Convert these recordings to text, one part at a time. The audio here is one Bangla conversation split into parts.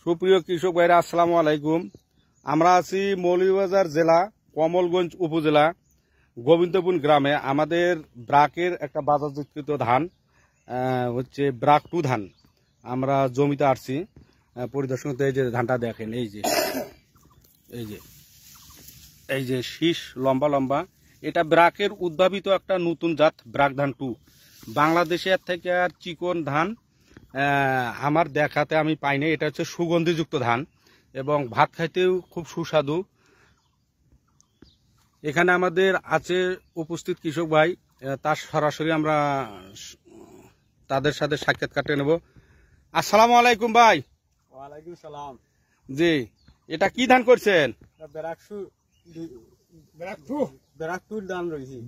সুপ্রিয় কৃষক ভাইরা, আসসালামু আলাইকুম। আমরা আছি মৌলভীবাজার জেলা কমলগঞ্জ উপজেলা গোবিন্দপুর গ্রামে। আমাদের ব্রাকের একটা বাজারজাতকৃত ধান হচ্ছে ব্রাক 2 ধান। আমরা জমিতে আসছি পরিদর্শন করতে। এই যে ধানটা দেখেন, এই যে শীষ লম্বা লম্বা। এটা ব্রাকের উদ্ভাবিত একটা নতুন জাত ব্রাক ধান 2। বাংলাদেশের থেকে আর চিকন ধান আমার দেখাতে আমি পাইনি। এটা হচ্ছে সুগন্ধিযুক্ত ধান এবং ভাত খাইতেও খুব সুস্বাদু। এখানে আমাদের আছে উপস্থিত কৃষক ভাই, তার সরাসরি আমরা তাদের সাথে সাক্ষাৎ কাটিয়ে নেব। আসসালামু আলাইকুম ভাই। ওয়ালাইকুম সালাম। জি, এটা কি ধান করছেন?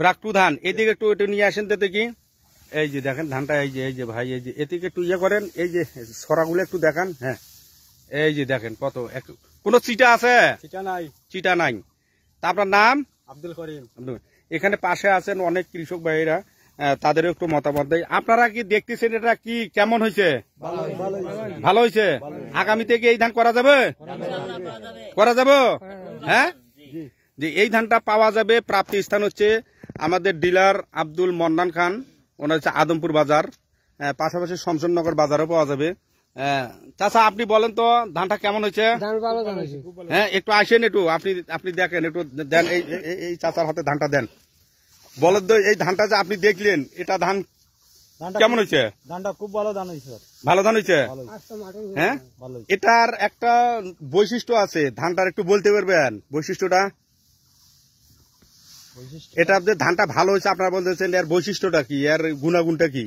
ব্রাক 2 ধান। এদিকে একটু নিয়ে আসেন তো দেখি। এই যে দেখেন ধানটা, এই যে ভাই, এই যে এদিকে একটু ইয়ে করেন, এই যে সরাগুলো একটু দেখান। হ্যাঁ, এই যে দেখেন কত, কোন চিটা আছে? চিটা নাই। তা আপনার নাম? আব্দুল করিম। এখানে পাশে আছেন অনেক কৃষক ভাইরা, তাদেরও একটু মতামত দেয়। আপনারা কি দেখতেছেন এটা কি কেমন হয়েছে? ভালো হয়েছে। আগামীতে কি এই ধান করা যাবে? হ্যাঁ, যে এই ধানটা পাওয়া যাবে। প্রাপ্তি স্থান হচ্ছে আমাদের ডিলার আব্দুল মন্নান খান, ওনার হচ্ছে আদমপুর বাজার, পাশাপাশি শমশননগর বাজারও পাওয়া যাবে। চাচা, আপনি বলেন তো ধানটা কেমন হয়েছে? হ্যাঁ, একটু আসেন, একটু আপনি দেখেন, একটু দেন। এই চাচার হাতে ধানটা দেন। বলেন তো, এই ধানটা যে আপনি দেখলেন, এটা ধান কেমন হয়েছে? ধানটা খুব ভালো ধান হয়েছে। ভালো ধান হয়েছে। হ্যাঁ, এটার একটা বৈশিষ্ট্য আছে, ধানটার একটু বলতে পারবেন বৈশিষ্ট্যটা? এটা যে ধানটা ভালো হয়েছে আপনারা বলতেছেন, এর বৈশিষ্ট্যটা কি, এর গুণাগুণটা কি?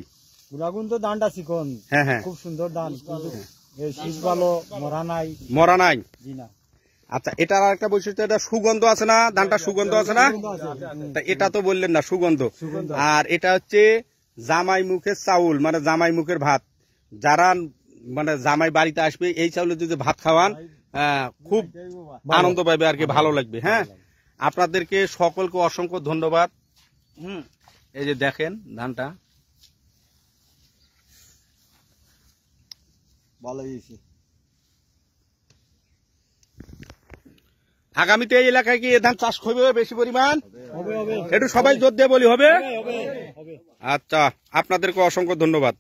গুণাগুণ তো ধানটা চিকন, হ্যাঁ, খুব সুন্দর ধান, শীষ ভালো, মরা নাই। জি না। আচ্ছা, এটার একটা বৈশিষ্ট্য, এটা সুগন্ধ আছে না? ধানটা সুগন্ধ আছে না? এটা তো বললেন না, সুগন্ধ। আর এটা হচ্ছে জামাই মুখের চাউল, মানে জামাই মুখের ভাত। যারা মানে জামাই বাড়িতে আসবে, এই চাউলের যদি ভাত খাওয়ান খুব আনন্দ পাবে আর কি, ভালো লাগবে। হ্যাঁ, আপনাদেরকে সকলকে অসংখ্য ধন্যবাদ। এই যে দেখেন ধানটা ভালো হয়েছে। আগামীতে এই এলাকায় কি ধান চাষ করবে বেশি পরিমাণ? একটু সবাই জোর দিয়ে বলি হবে। আচ্ছা, আপনাদেরকে অসংখ্য ধন্যবাদ।